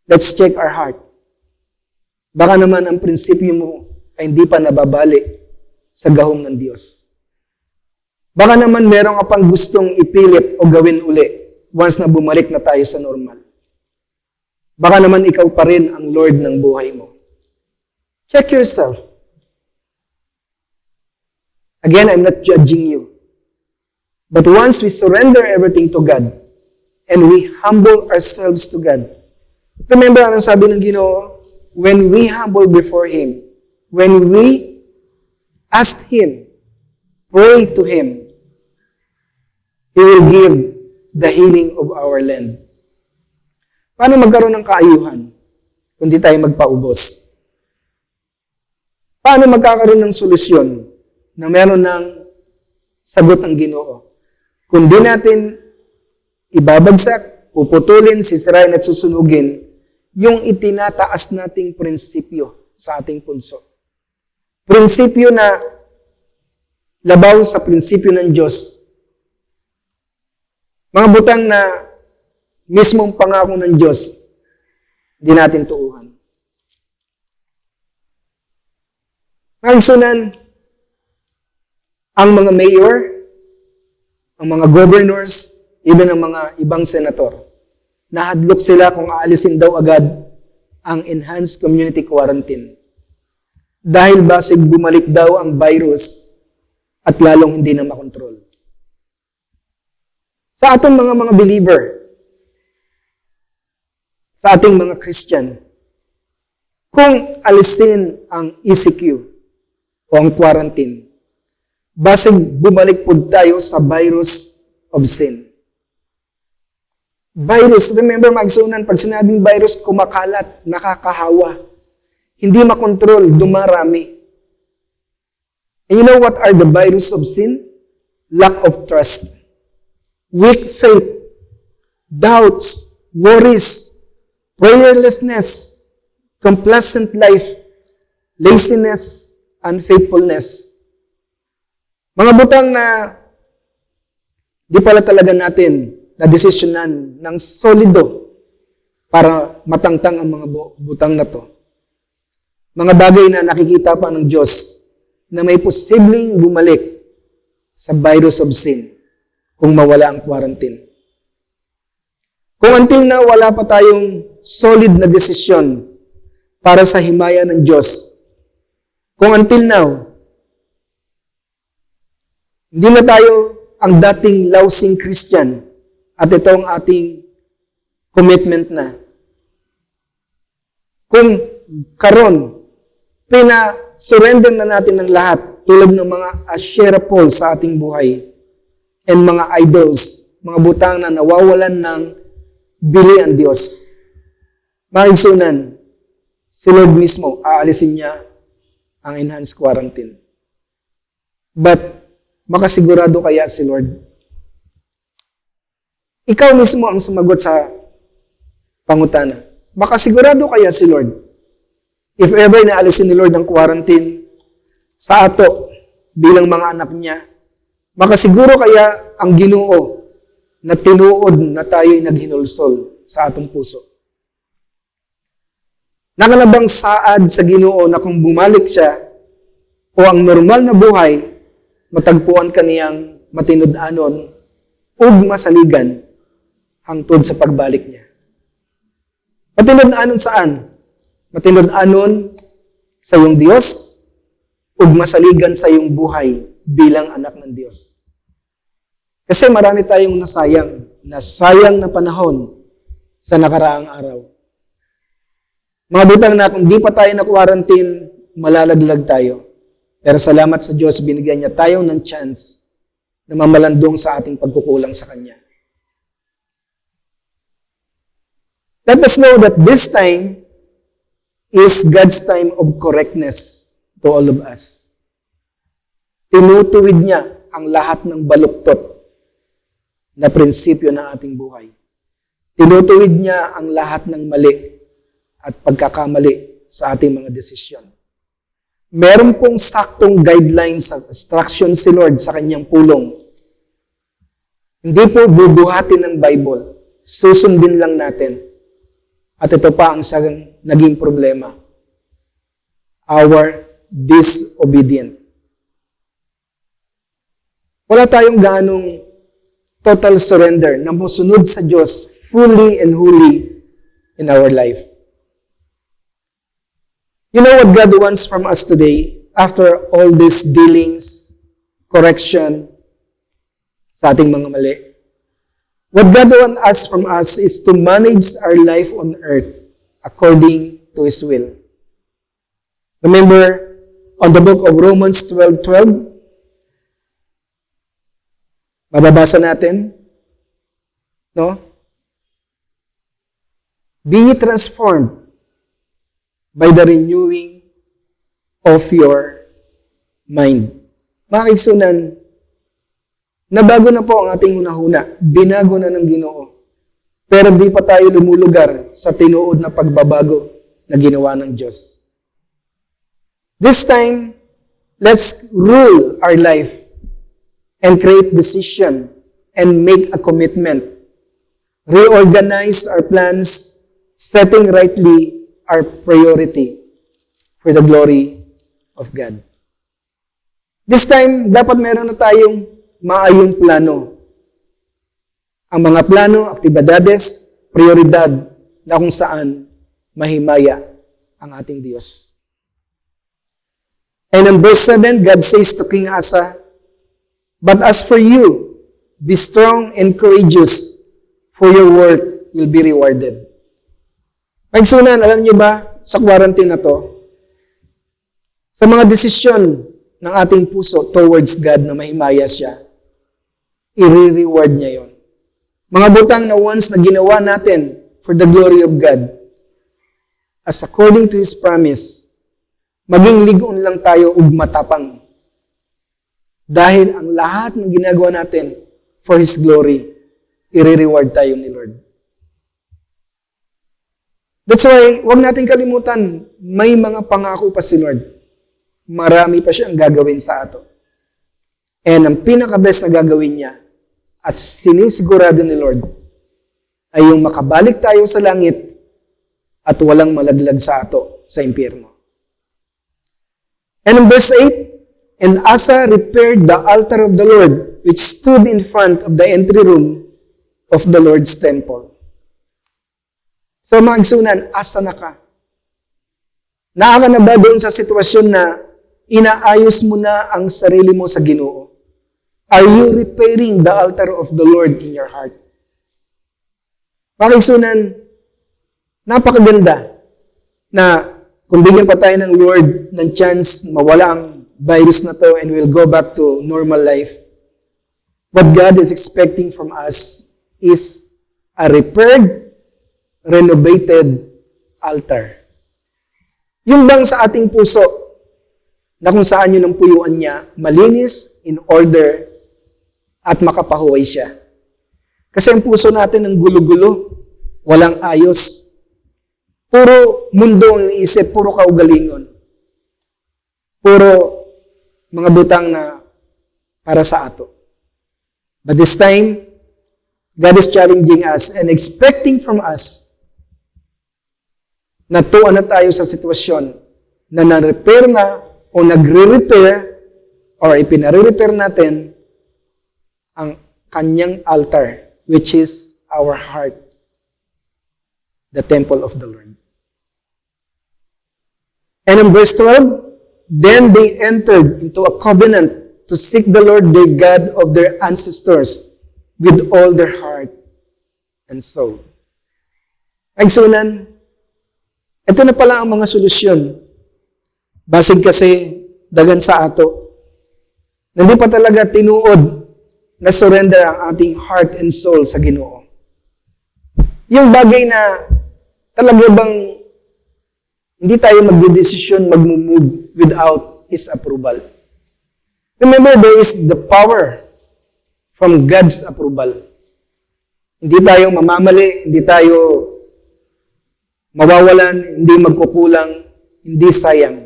let's check our heart. Baka naman ang prinsipyo mo ay hindi pa nababali sa gahong ng Diyos. Baka naman meron ka pang gustong ipilit o gawin uli once na bumalik na tayo sa normal. Baka naman ikaw pa rin ang Lord ng buhay mo. Check yourself. Again, I'm not judging you. But once we surrender everything to God and we humble ourselves to God, remember ang sabi ng Ginoo, when we humble before Him, when we ask Him, pray to Him, He will give the healing of our land. Paano magkaroon ng kaayuhan kung di tayo magpaubos? Paano magkakaroon ng solusyon na meron ng sagot ang Ginoo? Kung di natin ibabagsak, puputulin, sisirain at susunugin yung itinataas nating prinsipyo sa ating punso. Prinsipyo na labaw sa prinsipyo ng Diyos. Mga butang na mismong pangako ng Diyos, hindi natin tuuhan. Kaisunan, ang mga mayor, ang mga governors, even ang mga ibang senator, nahadlok sila kung aalisin daw agad ang enhanced community quarantine. Dahil basig bumalik daw ang virus at lalong hindi na makontrol. Sa atong mga believer, sa ating mga Christian, kung alisin ang ECQ o ang quarantine, basig bumalik po tayo sa virus of sin. Virus, remember magsunan, pag sinabing virus, kumakalat, nakakahawa, hindi makontrol, dumarami. And you know what are the virus of sin? Lack of trust, weak faith, doubts, worries, prayerlessness, complacent life, laziness, unfaithfulness. Mga butang na di pala talaga natin na desisyonan ng solido para matangtang ang mga butang na to. Mga bagay na nakikita pa ng Diyos na may posibleng bumalik sa virus of sin kung mawala ang quarantine. Kung until now, wala pa tayong solid na desisyon para sa himaya ng Diyos. Kung until now, hindi na tayo ang dating lausing Christian at ito ang ating commitment na. Kung karon, pina-surrender na natin ng lahat tulad ng mga Asherah pole sa ating buhay and mga idols, mga butang na nawawalan ng bili ang Diyos. Maigsunan, si Lord mismo, aalisin niya ang enhanced quarantine. But, makasigurado kaya si Lord? Ikaw mismo ang sumagot sa pangutana. Makasigurado kaya si Lord? If ever naalisin ni Lord ang quarantine sa ato bilang mga anak niya, makasiguro kaya ang Ginoo na tinuod na tayo'y naghinulsol sa atong puso? Nakalabang saad sa Ginoo na kung bumalik siya o ang normal na buhay, matagpuan kaniyang matinud-anon ug masaligan hangtod sa pagbalik niya. Matinud-anon saan? Matinud-anon sa iyong Diyos ug masaligan sa iyong buhay bilang anak ng Diyos. Kasi marami tayong nasayang na panahon sa nakaraang araw. Mga butang na kung di pa tayo na-quarantine, malalaglag tayo. Pero salamat sa Diyos, binigyan niya tayo ng chance na mamalandong sa ating pagkukulang sa Kanya. Let us know that this time is God's time of correctness to all of us. Tinutuwid niya ang lahat ng baluktot na prinsipyo ng ating buhay. Tinutuwid niya ang lahat ng mali at pagkakamali sa ating mga desisyon. Meron pong saktong guidelines sa instruction si Lord sa kanyang pulong. Hindi po bubuhatin ng Bible. Susundin lang natin. At ito pa ang naging problema. Our disobedient. Wala tayong ganong total surrender na musunod sa Diyos fully and wholly in our life. You know what God wants from us today after all these dealings, correction sa ating mga mali? What God wants from us is to manage our life on earth according to His will. Remember, on the book of Romans 12:12, mababasa natin, no? Be ye transformed by the renewing of your mind. Mga kaigsunan, nabago na po ang ating hunahuna. Binago na ng Ginoo. Pero di pa tayo lumulugar sa tinuod na pagbabago na ginawa ng Diyos. This time, let's rule our life and create decision and make a commitment. Reorganize our plans, setting rightly our priority for the glory of God. This time, dapat meron na tayong maayong plano. Ang mga plano, aktibidades, prioridad na kung saan mahimaya ang ating Diyos. And in verse 7, God says to King Asa, "But as for you, be strong and courageous, for your work will be rewarded." Pagsunan, alam niyo ba, sa quarantine na to, sa mga desisyon ng ating puso towards God na mahimaya siya, i-reward niya yon. Mga butang na once na ginawa natin for the glory of God, as according to His promise, maging ligon lang tayo ug matapang. Dahil ang lahat ng ginagawa natin for His glory, i-reward tayo ni Lord. That's why, huwag natin kalimutan, may mga pangako pa si Lord. Marami pa siyang gagawin sa ato. And ang pinaka-best na gagawin niya, at sinisigurado ni Lord, ay yung makabalik tayo sa langit at walang malaglag sa ato sa impyerno. And in verse 8, And Asa repaired the altar of the Lord, which stood in front of the entry room of the Lord's temple. So mga igsunan, asa na ka? Naaka na ba doon sa sitwasyon na inaayos mo na ang sarili mo sa Ginoo? Are you repairing the altar of the Lord in your heart? Mga igsunan, napakaganda na kung bigyan pa tayo ng Lord ng chance mawala ang virus na to and we'll go back to normal life. What God is expecting from us is a repaired, renovated altar. Yung bang sa ating puso, na kung saan yun ang puyuan niya, malinis, in order, at makapahuway siya. Kasi ang puso natin ang gulo-gulo, walang ayos. Puro mundo ang iniisip, puro kaugalingon. Puro mga butang na para sa ato. But this time, God is challenging us and expecting from us na tuwa na tayo sa sitwasyon na na-repair na o nagre-repair or ipinare-repair natin ang kanyang altar, which is our heart, the temple of the Lord. And in verse 12, then they entered into a covenant to seek the Lord their God of their ancestors with all their heart and soul. Agsunan, ito na pala ang mga solusyon. Basig kasi dagan sa ato. Hindi pa talaga tinuod na surrender ang ating heart and soul sa Ginoo. Yung bagay na talaga bang hindi tayo magdedesisyon, mag-move without His approval. Remember, there is the power from God's approval. Hindi tayo mamamali, hindi tayo mawawalan, hindi magkukulang, hindi sayang.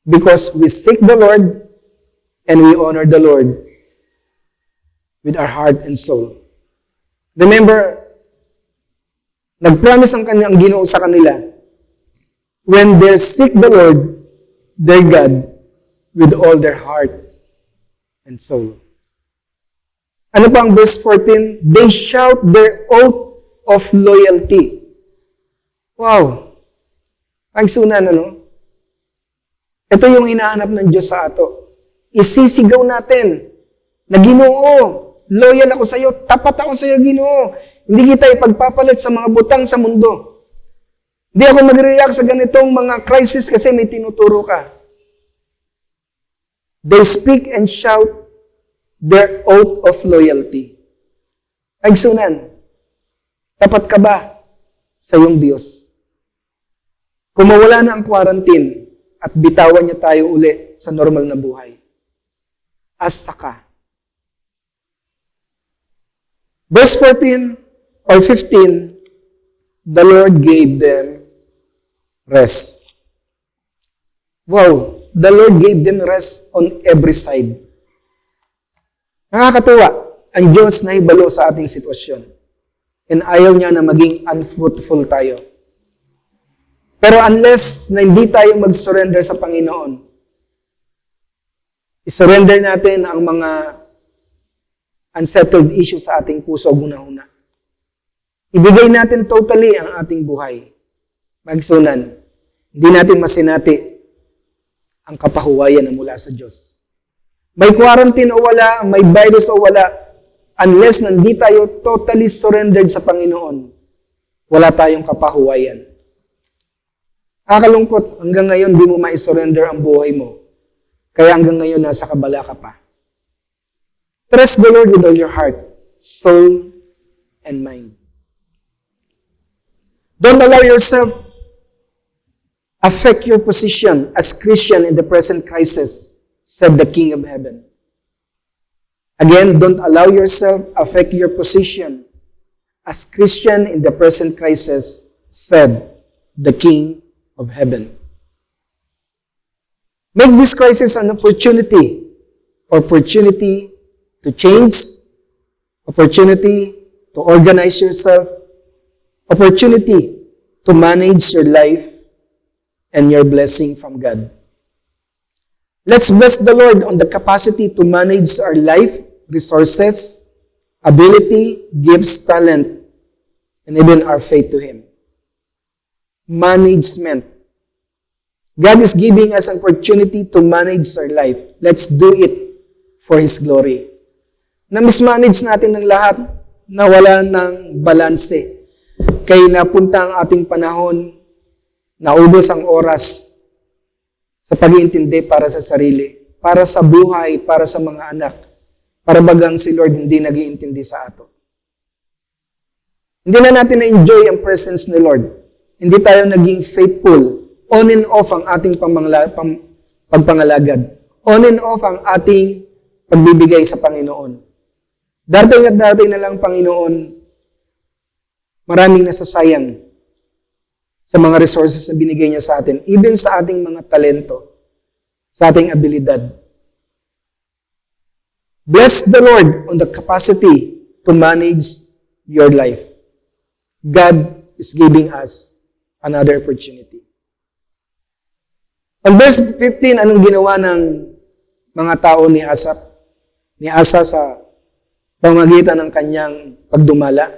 Because we seek the Lord and we honor the Lord with our heart and soul. Remember, nag-promise ang kanyang Ginoo sa kanila, when they seek the Lord, their God, with all their heart and soul. Ano pa ang verse 14? They shout their oath of loyalty. Wow! Ang sunan, ano? Ito yung hinahanap ng Diyos sa ato. Isisigaw natin na Ginoo, loyal ako sa iyo, tapat ako sa iyo, Ginoo. Hindi kita ipagpapalit sa mga butang sa mundo. Hindi ako mag-react sa ganitong mga crisis kasi may tinuturo ka. They speak and shout their oath of loyalty. Agsunan, tapat ka ba sa iyong Diyos? Kung mawala na ang quarantine at bitawan niya tayo uli sa normal na buhay, asa ka? Verse 14 or 15, the Lord gave them rest. Wow, the Lord gave them rest on every side. Nakakatuwa, ang Diyos na ibalo sa ating sitwasyon. And ayaw niya na maging unfruitful tayo. Pero unless na hindi tayo mag-surrender sa Panginoon, isurrender natin ang mga unsettled issues sa ating puso guna-una. Ibigay natin totally ang ating buhay. Magsunan, hindi natin masinati ang kapahuwayan na mula sa Diyos. May quarantine o wala, may virus o wala, unless hindi tayo totally surrendered sa Panginoon, wala tayong kapahuwayan. Kakalungkot, hanggang ngayon di mo ma-surrender ang buhay mo. Kaya hanggang ngayon nasa kabala ka pa. Trust the Lord with all your heart, soul, and mind. Don't allow yourself affect your position as Christian in the present crisis, said the King of Heaven. Again, don't allow yourself affect your position as Christian in the present crisis, said the King of Heaven. Make this crisis an opportunity to change, opportunity to organize yourself, opportunity to manage your life and your blessing from God. Let's bless the Lord on the capacity to manage our life, resources, ability, gifts, talent, and even our faith to Him. Management. God is giving us an opportunity to manage our life. Let's do it for His glory. Na mismanage natin ng lahat na wala ng balanse. Kaya napunta ang ating panahon, naubos ang oras sa pag-iintindi para sa sarili, para sa buhay, para sa mga anak, para bagang si Lord hindi nag-iintindi sa ato. Hindi na natin na-enjoy ang presence ni Lord. Hindi tayo naging faithful. On and off ang ating pagpangalagad. On and off ang ating pagbibigay sa Panginoon. Darating at darating na lang, Panginoon, maraming nasasayang sa mga resources na binigay niya sa atin, even sa ating mga talento, sa ating abilidad. Bless the Lord on the capacity to manage your life. God is giving us another opportunity. On verse 15, anong ginawa ng mga tao ni Asaph? Ni Asa sa pamamagitan ng kanyang pagdumala?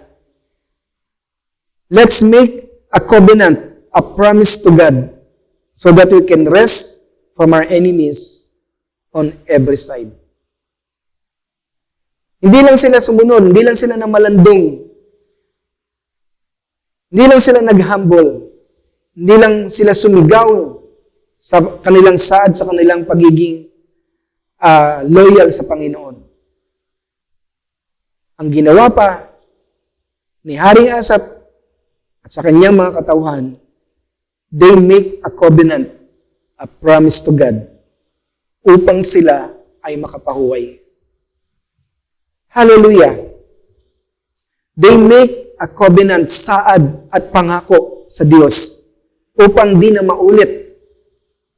Let's make a covenant, a promise to God, so that we can rest from our enemies on every side. Hindi lang sila sumunod, hindi lang sila namalandong, hindi lang sila nag-humble, hindi lang sila sumigaw sa kanilang saad, sa kanilang pagiging loyal sa Panginoon. Ang ginawa pa ni Haring Asaph at sa kanyang mga katauhan, they make a covenant, a promise to God, upang sila ay makapahuway. Hallelujah! They make a covenant, saad at pangako sa Diyos upang di na maulit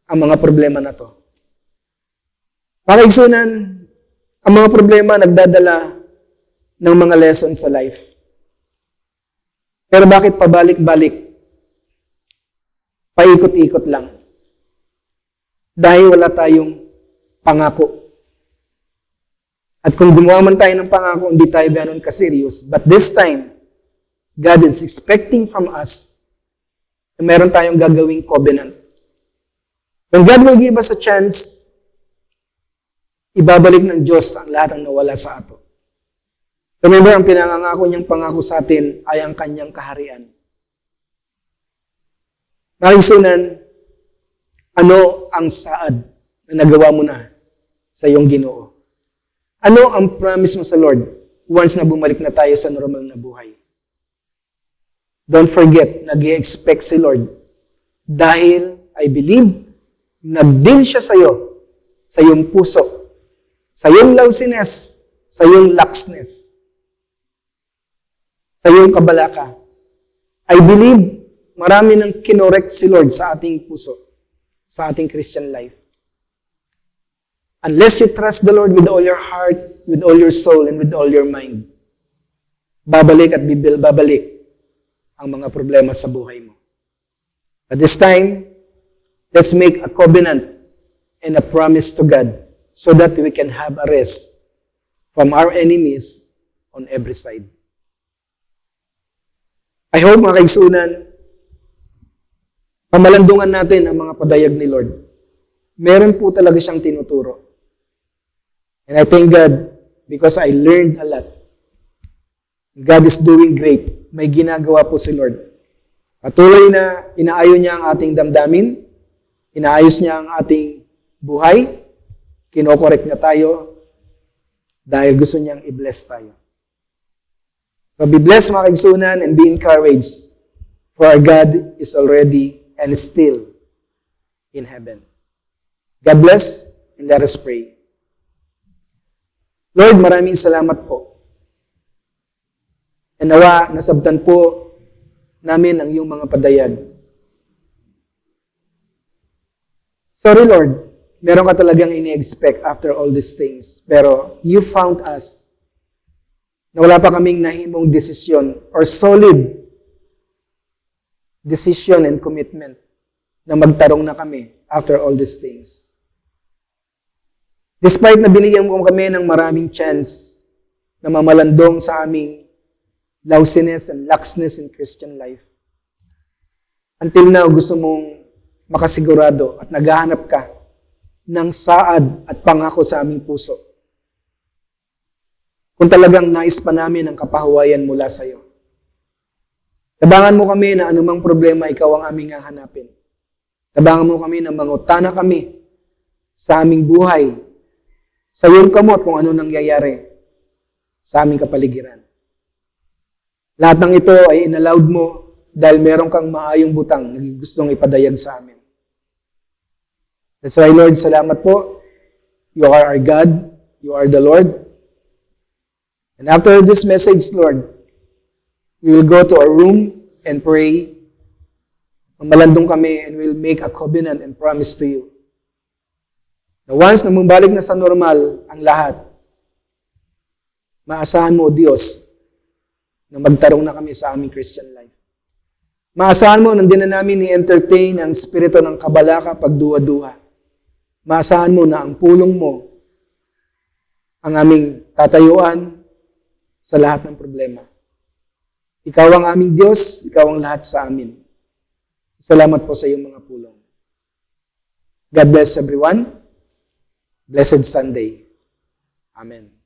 ang mga problema na to. Pakaigsunan, ang mga problema nagdadala ng mga lessons sa life. Pero bakit pabalik-balik? Paikot-ikot lang. Dahil wala tayong pangako. At kung gumawa man tayo ng pangako, hindi tayo ganun ka-serious. But this time, God is expecting from us na meron tayong gagawing covenant. When God will give us a chance, ibabalik ng Diyos ang lahat ng nawala sa ato. Remember, ang pinangangako niyang pangako sa atin ay ang kanyang kaharian. Naringsunan, ano ang saad na nagawa mo na sa iyong Ginoo? Ano ang promise mo sa Lord once na bumalik na tayo sa normal na buhay? Don't forget, nag-i-expect si Lord dahil I believe nag-deal siya sa iyo, sa iyong puso, sa iyong lousiness, sa iyong laxness, sa iyong kabalaka. I believe marami nang kinorek si Lord sa ating puso, sa ating Christian life. Unless you trust the Lord with all your heart, with all your soul, and with all your mind, babalik at babalik ang mga problema sa buhay mo. At this time, let's make a covenant and a promise to God so that we can have a rest from our enemies on every side. I hope, mga kaigsunan, pamalandungan natin ang mga padayag ni Lord. Meron po talaga siyang tinuturo. And I thank God because I learned a lot. God is doing great. May ginagawa po si Lord. Patuloy na inaayon niya ang ating damdamin, inaayos niya ang ating buhay, kinokorek niya tayo dahil gusto niyang i-bless tayo. So be blessed, mga kaigsunan, and be encouraged, for our God is already and still in heaven. God bless, and let us pray. Lord, maraming salamat po. And nawa, nasabtan po namin ang iyong mga padayag. Sorry, Lord, meron ka talagang ini-expect after all these things. Pero you found us na wala pa kaming nahimong desisyon or solid decision and commitment na magtarong na kami after all these things. Despite na binigyan mo kami ng maraming chance na mamalandong sa aming lousiness and laxness in Christian life, until now, gusto mong makasigurado at naghahanap ka ng saad at pangako sa aming puso. Kung talagang nais pa namin ang kapahawayan mula sa iyo. Tabangan mo kami na anumang problema, ikaw ang aming hahanapin. Tabangan mo kami na mangutana kami sa aming buhay, sa iyong kamot kung ano nangyayari sa aming kapaligiran. Lahat ng ito ay inallowed mo dahil meron kang maayong butang na gustong ipadayag sa amin. That's why, Lord, salamat po. You are our God. You are the Lord. And after this message, Lord, we will go to our room and pray. Mamalandong kami and we'll make a covenant and promise to you. Na once na bumalik na sa normal ang lahat, maasahan mo, Diyos, na magtarong na kami sa aming Christian life. Maasahan mo, nandun na namin ni-entertain ang spirito ng kabalaka pagduwa-duha. Maasahan mo na ang pulong mo ang aming tatayuan sa lahat ng problema. Ikaw ang aming Diyos, ikaw ang lahat sa amin. Salamat po sa iyong mga pulong. God bless everyone. Blessed Sunday. Amen.